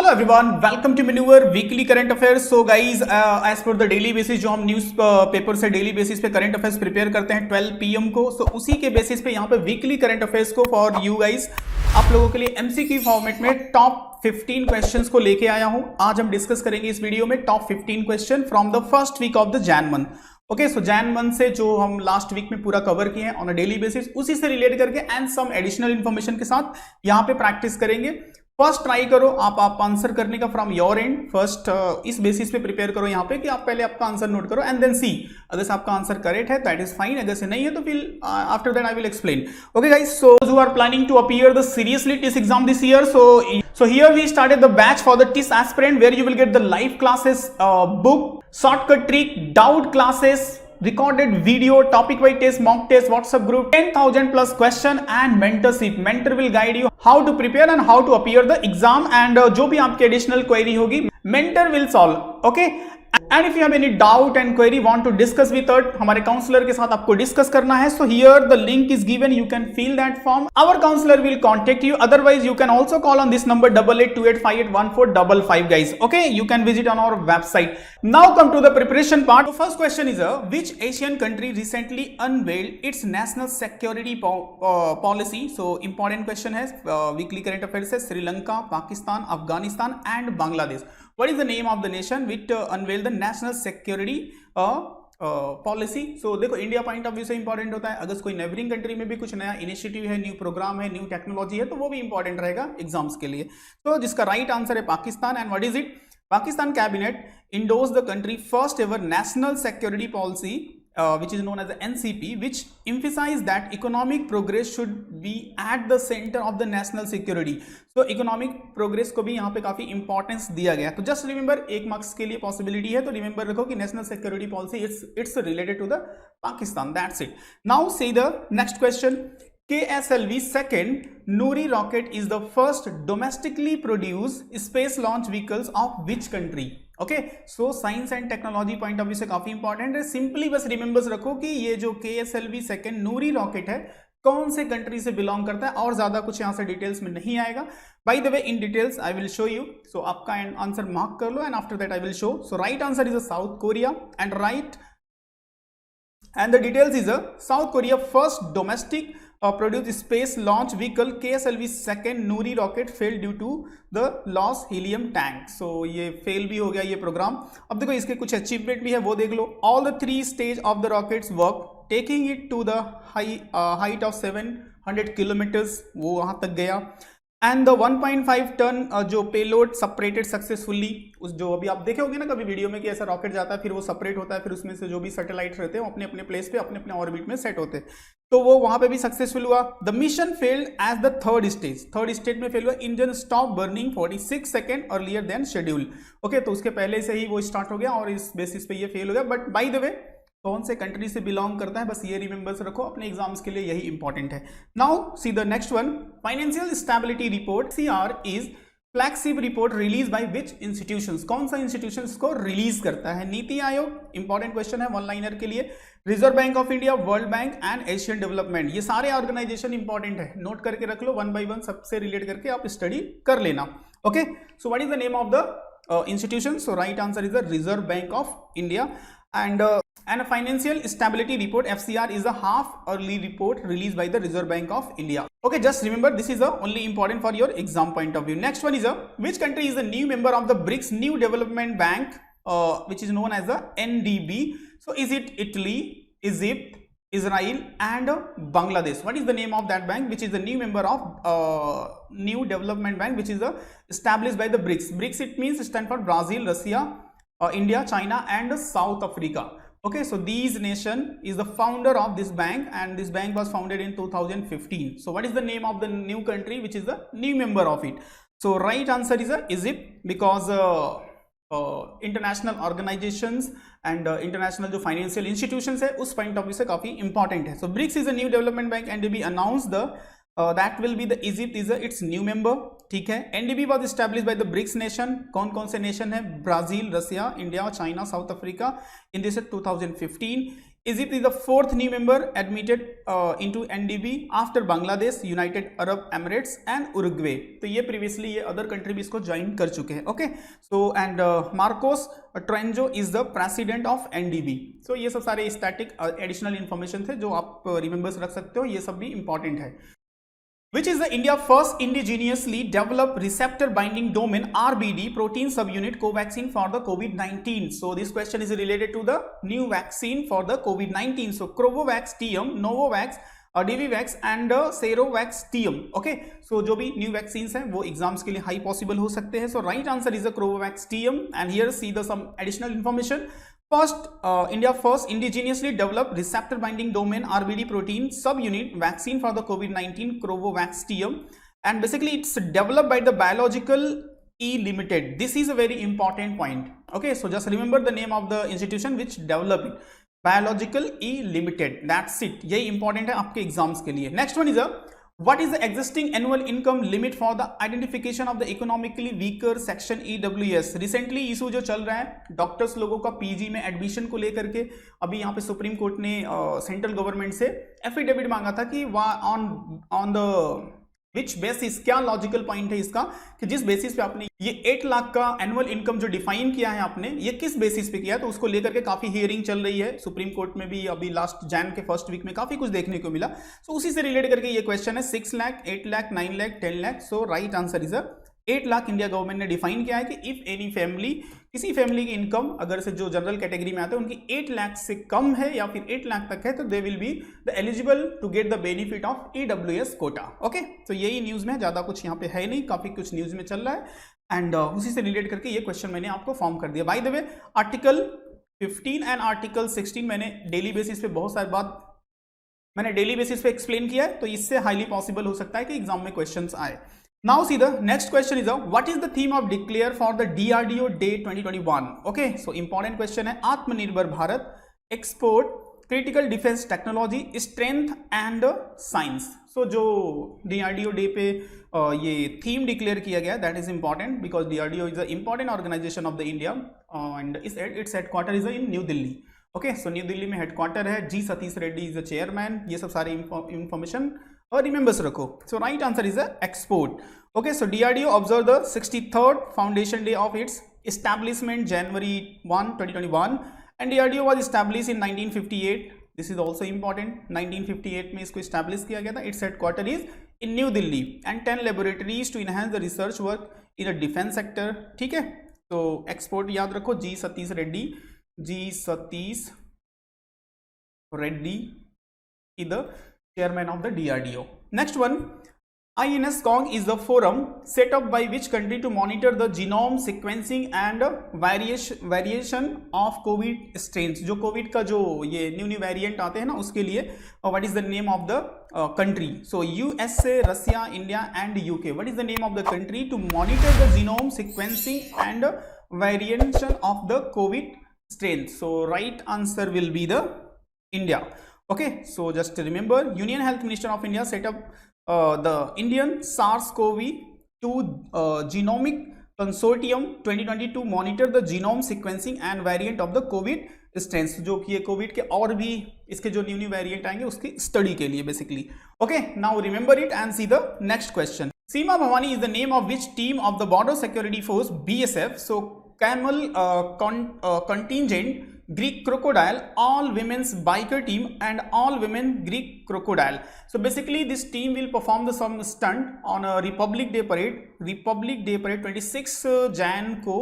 Everyone, welcome to मैन्यूवर weekly current affairs. So guys, as per the daily basis जो हम newspaper से daily basis पे current affairs prepare करते हैं 12 PM को, सो उसी के बेसिस पे यहाँ पे वीकली करंट अफेयर्स को फॉर यू गाइज आप लोगों के लिए एमसीक्यू फॉर्मेट में टॉप 15 क्वेश्चंस को लेके आया हूं। आज हम डिस्कस करेंगे इस वीडियो में top 15 question from the first week of the Jan month. Okay, so Jan month से जो हम लास्ट वीक में पूरा कवर किए हैं ऑन अ डेली बेसिस, उसी से रिलेट करके एंड सम एडिशनल इंफॉर्मेशन के साथ यहाँ पे प्रैक्टिस करेंगे। फर्स्ट ट्राई करो आप आंसर करने का फ्रॉम योर एंड। फर्स्ट इस बेसिस पे प्रिपेयर करो यहाँ पे कि आप पहले आपका आंसर नोट करो एंड देन सी अगर से आपका आंसर करेक्ट है दैट इज फाइन, अगर से नहीं है तो फिर after that I will explain. Okay guys, so who are planning to appear the seriously TIS exam this year, so here we started the batch for the TIS aspirant where you will get the live classes, book, shortcut trick, doubt classes, recorded video, topic wise test, mock test, WhatsApp group, 10,000 plus question and mentorship. Mentor will guide you how to prepare and how to appear the exam, and जो भी आपकी additional query होगी mentor will solve. Okay, and if you have any doubt and query want to discuss with us, हमारे counsellor के साथ आपको discuss करना है, so here the link is given, you can fill that form. Our counselor will contact you. Otherwise you can also call on this number 8828581455 guys. Okay, you can visit on our website. Now come to the preparation part. So first question is which Asian country recently unveiled its national security policy? So important question है, weekly current affairs है। Sri Lanka, Pakistan, Afghanistan and Bangladesh. What is the name of the nation which unveiled the national security policy? So देखो, India point of view से important होता है। अगर कोई neighbouring country में भी कुछ नया इनिशिएटिव है, न्यू प्रोग्राम है, न्यू टेक्नोलॉजी है, तो वो भी इंपॉर्टेंट रहेगा एग्जाम्स के लिए। तो जिसका राइट आंसर है Pakistan. And what is it? Pakistan cabinet endorsed the country first ever national security policy, which is known as the NCP, which emphasized that economic progress should be at the center of the national security. So economic progress को भी यहाँ पे काफी importance दिया गया। तो just remember, 1 marks के लिए पॉसिबिलिटी है, तो रिमेंबर रखो कि national security policy it's related to the Pakistan. That's it. Now see the next question. KSLV second Nuri rocket is the first domestically produced space launch vehicles of which country? Okay, so science and technology point of view से काफी important है। Simply बस remembers रखो कि ये जो KSLV second नूरी rocket है कौन से कंट्री से बिलोंग करता है, और ज्यादा कुछ यहाँ से डिटेल्स में नहीं आएगा। By the way, in details I will show you, so आपका आंसर मार्क कर लो and after that I will show. So right answer is South Korea and right, and the details is South Korea first domestic produced space launch vehicle KSLV second Nuri rocket failed due to the lost helium tank. So ये fail भी हो गया ये programme. अब देखो इसके कुछ achievement भी है, वो देख लो। All the 3 stage of the rockets work, taking it to the height of 700 kilometers, वो वहां तक गया। एंड द 1.5 टन जो पेलोड सेपरेटेड सक्सेसफुली, उस जो अभी आप देखे होंगे ना कभी वीडियो में कि ऐसा रॉकेट जाता है, फिर वो सेपरेट होता है, फिर उसमें से जो भी सैटेलाइट रहते हैं वो अपने अपने प्लेस पे अपने अपने ऑर्बिट में सेट होते हैं, तो वो वहां पे भी सक्सेसफुल हुआ। The mission failed as the third stage में फेल हुआ। Engine stop burning 46 second earlier than schedule. Okay, तो उसके पहले से ही वो स्टार्ट हो गया और इस बेसिस पे ये फेल हो गया। बट बाय द वे, कौन से कंट्री से बिलोंग करता है, बस ये रिमेंबर्स रखो, अपने एग्जाम्स के लिए यही इंपॉर्टेंट है। Now see the next one. Financial stability report CR is flagship report release by which institutions? कौन सा इंस्टीट्यूशन को रिलीज करता है? नीति आयोग, इंपॉर्टेंट क्वेश्चन है, वन लाइनर के लिए। Reserve bank of India, world bank and Asian development, ये सारे ऑर्गेनाइजेशन इंपॉर्टेंट है, नोट करके रख लो, 1 by 1 सबसे रिलेट करके आप स्टडी कर लेना। Okay, so what is the name of the institution? So right answer is the reserve bank of India. And a financial stability report FCR is a half yearly report released by the Reserve Bank of India. Okay, just remember this is only important for your exam point of view. Next one is which country is a new member of the BRICS New Development Bank, which is known as the NDB? So is it Italy, Egypt, Israel and Bangladesh? What is the name of that bank which is the new member of New Development Bank, which is established by the BRICS? BRICS, it means stand for Brazil, Russia, India, China and South Africa. Okay, so these nation is the founder of this bank, and this bank was founded in 2015. So what is the name of the new country which is the new member of it? So right answer is Egypt, because international organizations and international जो financial institutions है उस point of view से काफी important है। So BRICS is a new development bank, NDB announced the that will be the Egypt is its new member। ठीक है, NDB was established by the BRICS nation। कौन कौन से नेशन है? Brazil, Russia, India, China, South Africa. In this 2015। Is it the fourth new member admitted into NDB after Bangladesh, United Arab Emirates and Uruguay? तो ये previously ये other country भी इसको join कर चुके हैं. Okay, so and Marcos Trenjo is the president of NDB. So ये सब सारे static additional information थे जो आप remember रख सकते हो. ये सब भी important है. Which is the India first indigenously developed receptor binding domain RBD protein subunit covaxin for the COVID-19. So this question is related to the new vaccine for the COVID-19. So Covovax TM, Novavax, Divivax and Serovax TM. Okay, so जो भी new vaccines हैं वो exams के लिए high possible हो सकते हैं. So right answer is the Covovax TM and here see the some additional information. First, India first indigenously developed receptor binding domain RBD protein subunit vaccine for the COVID-19 Covovax TM, and basically it's developed by the Biological E Limited. This is a very important point. Okay, so just remember the name of the institution which developed it. Biological E Limited. That's it. यही important है आपके exams के लिए. Next one is what is the existing annual income limit for the identification of the economically weaker section EWS? Recently issue जो चल रहा है doctors लोगों का पीजी में एडमिशन को लेकर के, अभी यहाँ पे सुप्रीम कोर्ट ने सेंट्रल गवर्नमेंट से एफिडेविट मांगा था कि ऑन द विच बेसिस, क्या लॉजिकल पॉइंट है इसका कि जिस बेसिस पे आपने ये 8 लाख का एनुअल इनकम जो डिफाइन किया है आपने, ये किस बेसिस पे किया है? तो उसको लेकर के काफी हियरिंग चल रही है सुप्रीम कोर्ट में भी. अभी लास्ट जैन के फर्स्ट वीक में काफी कुछ देखने को मिला. सो उसी से रिलेट करके ये क्वेश्चन है. 6 lakh, 8 lakh, 9 lakh, 10 lakh. So right answer is 8 lakh. India government ने डिफाइन किया है कि इफ एनी फैमिली, किसी फैमिली की इनकम अगर से जो जनरल कैटेगरी में आते हैं उनकी 8 लाख से कम है या फिर 8 लाख तक है तो they will be the eligible to get the benefit of EWS quota. Okay, तो यही न्यूज में, ज्यादा कुछ यहाँ पे है नहीं, काफी कुछ न्यूज में चल रहा है एंड उसी से रिलेट करके ये क्वेश्चन मैंने आपको फॉर्म कर दिया. Bye the way, article 15 and article 16 मैंने डेली बेसिस पे बहुत सारी बात मैंने डेली बेसिस पे एक्सप्लेन किया है, तो इससे हाईली पॉसिबल हो सकता है कि एग्जाम में क्वेश्चंस आए. Now see the next question is what is the theme of declare for the DRDO Day 2021? Okay, so important question है. Atmanirbhar Bharat, export, critical defence technology, strength and science. So जो DRDO day पे ये theme declare किया गया, that is important because DRDO is a important organisation of the India and its headquarter is in new Delhi. Okay, so New Delhi में headquarter है. G Satish Reddy is the chairman. ये सब सारी इंफॉर्मेशन और रिमेंबर्स रखो. So right answer is export. Okay, so DRDO observe the 63rd foundation day of its establishment January 1, 2021 and DRDO was establish in 1958. This is also important. 1958 में इसको establish किया गया था. Its headquarter is in new Delhi and 10 laboratories to enhance the research work in the defence sector. ठीक है, तो export याद रखो. जी Satish Reddy is the chairman of the DRDO. Next one, INSCOG is the forum set up by which country to monitor the genome sequencing and variation of COVID strains. जो COVID का जो ये new variant आते हैं ना, उसके लिए what is the name of the country? So USA, Russia, India and UK. What is the name of the country to monitor the genome sequencing and variation of the COVID strains? So right answer will be the India. Okay, so just remember, Union Health Minister of India set up the Indian SARS-CoV-2 Genomic Consortium 2020 to monitor the genome sequencing and variant of the COVID strains. जो कि ये Covid के और भी इसके जो new variant आएंगे उसकी स्टडी के लिए basically. Okay, now remember it and C the next question. Seema Bhavani is the name of which team of the border security force BSF. So Camel contingent, Greek crocodile, all women's biker team and all women Greek crocodile. So basically this team will perform the some stunt on a Republic Day parade 26 Jan को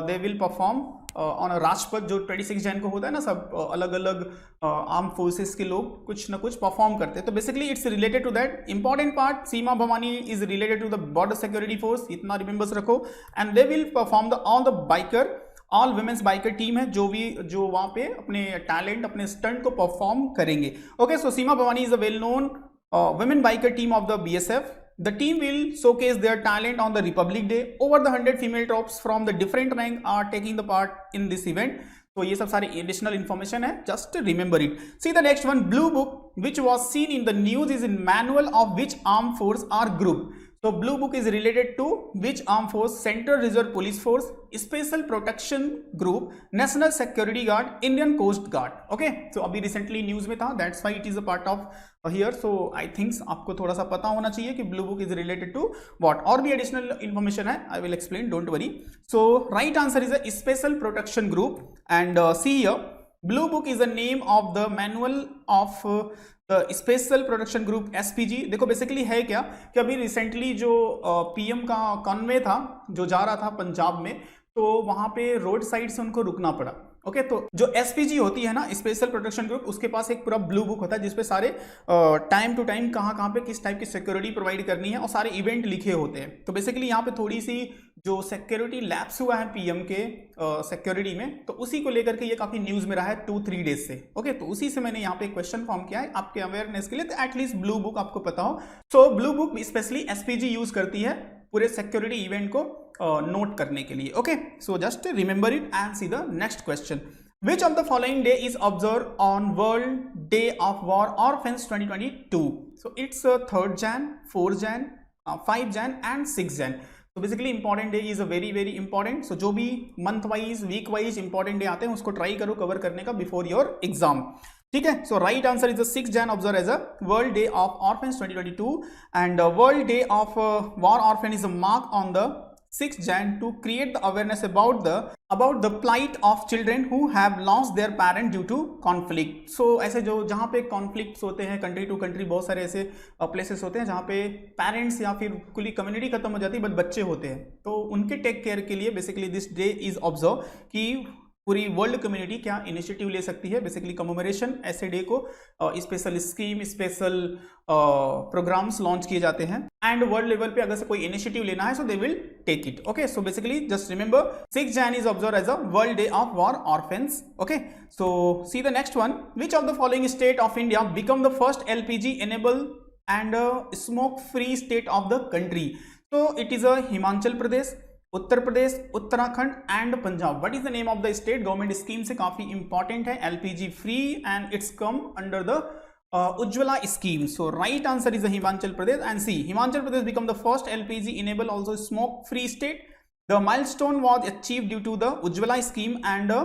they will perform on a Rajpath. जो 26 जैन को होता है ना, सब अलग अलग arm forces के लोग कुछ ना कुछ परफॉर्म करते हैं. तो basically it's related to that. Important part, Seema Bhavani is related to the border security force, इतना रिमेंबर्स रखो. And they will perform the all the biker, all women's biker team है जो वहाँ पे अपने टैलेंट, अपने स्टंट को परफॉर्म करेंगे. Okay, so Seema Bhavani is a well known women biker team of the BSF. The team will showcase their talent on the Republic Day. Over the 100 female troops from the different rank are taking the part in this event. So ये सब सारे additional information है, just remember it. See the next one, Blue Book which was seen in the news is in manual of which armed force are grouped. तो blue book is related to which arm force? Central reserve police force, special protection group, national security guard, Indian coast guard. Okay, तो अभी recently news में था, that's why it is a part of here. So I thinks आपको थोड़ा सा पता होना चाहिए कि blue book is related to what. और भी एडिशनल इंफॉर्मेशन है, I will explain, don't worry. So right answer is a special protection group and see here, blue book is a name of the manual of special protection group SPG. देखो basically है क्या कि अभी recently जो PM का Conway था जो जा रहा था पंजाब में, तो वहां पे रोड साइड से उनको रुकना पड़ा। ओके, तो जो एसपीजी होती है ना, स्पेशल प्रोटेक्शन ग्रुप, उसके पास एक पूरा ब्लू बुक होता है जिसपे सारे टाइम टू टाइम कहाँ पे किस टाइप की सिक्योरिटी प्रोवाइड करनी है और सारे इवेंट लिखे होते हैं। तो बेसिकली यहाँ पे थोड़ी सी जो सिक्योरिटी लैप्स हुआ है पीएम के सिक्योरिटी में, तो उसी को लेकर के ये काफी न्यूज में रहा है 2-3 डेज से। ओके, तो उसी से मैंने यहाँ पे एक क्वेश्चन फॉर्म किया है आपके अवेयरनेस के लिए, तो एटलीस्ट ब्लू बुक आपको पता हो। सो blue book specially SPG use करती है पूरे सिक्योरिटी इवेंट को नोट करने के लिए। Okay, so just remember it and C the next question. Which of the following day is observed on World Day of War Orphans 2022? So it's 3rd Jan, 4th Jan, 5 Jan and 6 Jan. So basically important day is a very important. So जो भी month wise, week wise important day आते हैं उसको try करो cover करने का before your exam. ठीक है, so right answer is the 6th Jan observed as a World Day of Orphans 2022 and World Day of War Orphan is a mark on the 6th Jan to create the awareness about the plight of children who have lost their parent due to conflict. So ऐसे जो जहाँ पे conflicts होते हैं country to country, बहुत सारे ऐसे places होते हैं जहाँ पे parents या फिर पूरी community खत्म हो जाती है बट बच्चे होते हैं, तो उनके टेक केयर के लिए basically this day is observe कि पूरी वर्ल्ड कम्युनिटी क्या इनिशिएटिव ले सकती है बेसिकली कमेमोरेशन ऐसे डे को, special scheme, special programmes launch किए जाते हैं एंड वर्ल्ड लेवल पे अगर से कोई इनिशिएटिव लेना है so they will take it. Okay, so basically just remember 6 Jan is observe as a world day of war orphans. Okay, so see the next one, which of the following state of India become the first LPG enable and smoke free state of the country? तो it is a Himachal Pradesh, Uttar Pradesh, Uttarakhand and Punjab. What is the name of the state? Government scheme से काफी important है, LPG free and it's come under the Ujjwala scheme. So right answer is the Himachal Pradesh and see Himachal Pradesh become the first LPG enable also smoke free state. The milestone was achieved due to the Ujjwala scheme and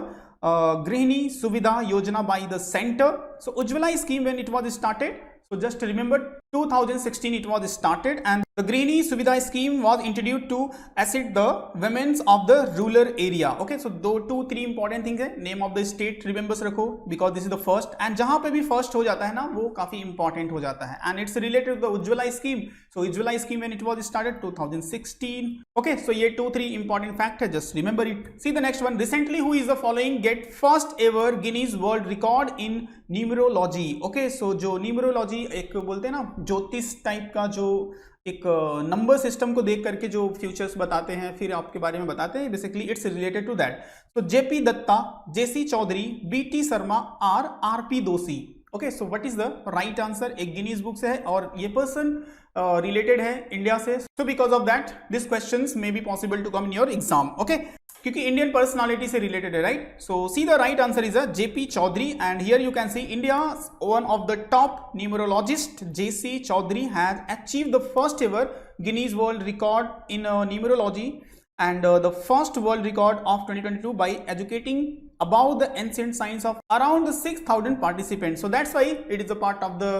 Grihini Suvidha Yojana by the center. So Ujjwala scheme when it was started, so just remember 2016 it was started and the Grihini Suvidha scheme was introduced to assist the women of the rural area. Okay, so 2-3 important things है, name of the state remembers रखो because this is the first and जहाँ पे भी first हो जाता है ना वो काफी important हो जाता है and it's related to the Ujjwala scheme. So Ujjwala scheme when it was started 2016. Okay, so ये 2-3 important fact है, just remember it. See the next one, recently who is the following get first ever Guinness World Record in numerology? Okay, so जो numerology एक बोलते हैं ना ज्योतिष type का, जो एक नंबर सिस्टम को देख करके जो फ्यूचर्स बताते हैं फिर आपके बारे में बताते हैं, basically it's related to that. तो JP Dutta, JC Chaudhary, BT Sharma, RP Doshi. Okay, so what is the right answer? एक गिनीज बुक से है और ये पर्सन रिलेटेड है इंडिया से, so because of that this questions may be possible to come in your exam. Okay, क्योंकि Indian personality से रिलेटेड है, right? So see the right answer is a JP Chaudhary and here you can see India one of the top numerologist JC Chaudhary has achieved the first ever Guinness world record in numerology and the first world record of 2022 by educating about the ancient science of around 6,000 participants. So that's why it is a part of the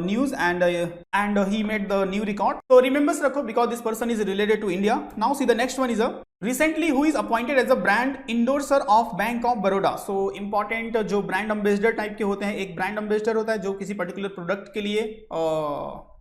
news and he made the new record. So remembers rakho because this person is related to India. Now see the next one is a recently who is appointed as a brand endorser of Bank of Baroda. So important जो brand ambassador type के होते हैं, एक brand ambassador होता है जो किसी particular product के लिए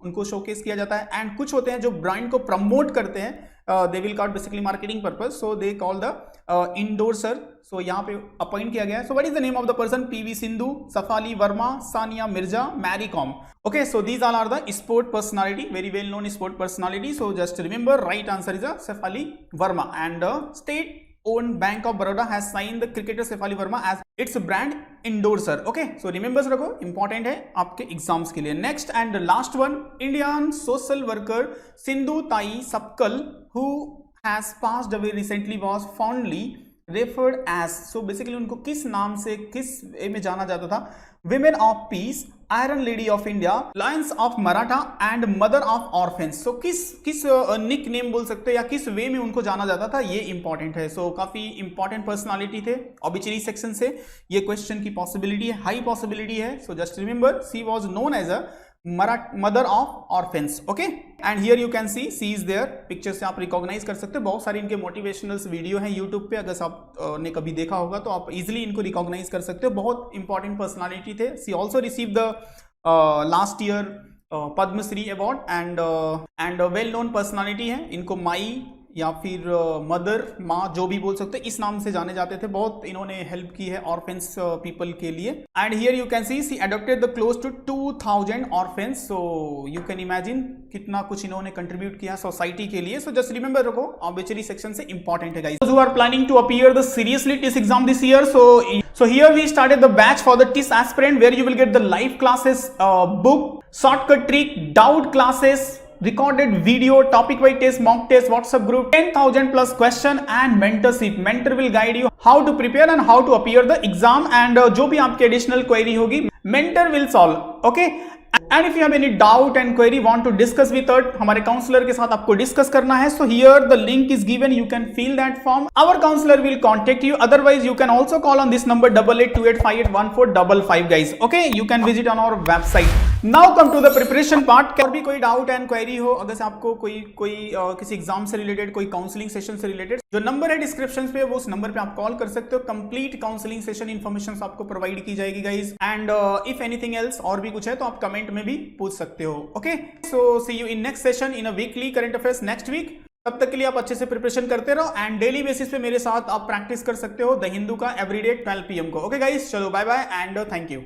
उनको शोकेस किया जाता है एंड कुछ होते हैं जो ब्रांड को प्रमोट करते हैं, they will call basically marketing purpose, so they call the endorser. So यहाँ पे अपॉइंट किया गया है। So what is the name of the person? PV Sindhu, Shafali Verma, Sania Mirza, Mary Kom. Okay, so these all are the sport personality, very well known sport personality. So just remember right answer is Shafali Verma and state owned Bank of Baroda has signed the cricketer Sefali Verma as its brand endorser. Okay, so remembers रखो, important है आपके exams के लिए। Next and last one, Indian social worker Sindhu ताई सपकल who has passed away recently was fondly referred as, so basically उनको किस नाम से किस वे में जाना जाता था? Women of peace, iron lady of India, lions of Maratha and mother of orphans. So किस निक नेम बोल सकते हैं या किस वे में उनको जाना जाता था, ये इंपॉर्टेंट है। सो काफी इंपॉर्टेंट पर्सनालिटी थे। ऑबिचुरी सेक्शन से ये क्वेश्चन की पॉसिबिलिटी है, हाई पॉसिबिलिटी है। So just remember she was known as a mother of orphans. Okay, and here you can see is there. Picture से आप रिकॉग्नाइज कर सकते हो। बहुत सारे इनके मोटिवेशनल वीडियो हैं यूट्यूब पे, अगर आपने कभी देखा होगा तो आप इजिली इनको रिकॉग्नाइज कर सकते हो। बहुत इंपॉर्टेंट पर्सनालिटी थे। सी also receive the last year Padmashri award and well known personality है। इनको माई या फिर मदर, माँ, जो भी बोल सकते हैं, इस नाम से जाने जाते थे। बहुत इन्होंने हेल्प की है ऑर्फेंस पीपल के लिए। And here you can see adopted the close to 2000 orphans. So you can imagine कितना कुछ इन्होंने कंट्रीब्यूट किया सोसाइटी के लिए। सो जस्ट रिमेंबर रखो, ऑब्वियसली सेक्शन से इंपॉर्टेंट है guys. Who are planning to appear the seriously TISS exam this year, so here we started the batch for the TIS aspirant where you will get the live classes, book, shortcut trick, doubt classes, recorded video, topic wise test, mock test, WhatsApp group, 10,000 plus question and mentorship. Mentor will guide you how to prepare and how to appear the exam, and जो भी आपकी additional query होगी mentor will solve. Okay, and if you have any doubt and query want to discuss with us, हमारे counsellor के साथ आपको discuss करना है, so here the link is given, you can fill that form. Our counselor will contact you. Otherwise you can also call on this number 8828581455 guys. Okay, you can visit on our website. Now come to the preparation part. और भी कोई doubt and query हो, अगर से आपको कोई किसी exam से रिलेटेड, कोई काउंसलिंग सेशन से रिलेटेड, जो नंबर है डिस्क्रिप्शन पे, वो उस नंबर पे आप कॉल कर सकते हो। कंप्लीट काउंसलिंग सेशन इन्फॉर्मेशन आपको प्रोवाइड की जाएगी guys. And if anything else, और भी कुछ है तो आप कमेंट में भी पूछ सकते हो। Okay, so see you in next session in a weekly current affairs next week. तब तक के लिए आप अच्छे से प्रिपरेशन करते रहो एंड डेली बेसिस पे मेरे साथ आप प्रैक्टिस कर सकते हो द हिंदू का एवरीडे 12 PM को। ओके गाइस, चलो bye bye and thank you.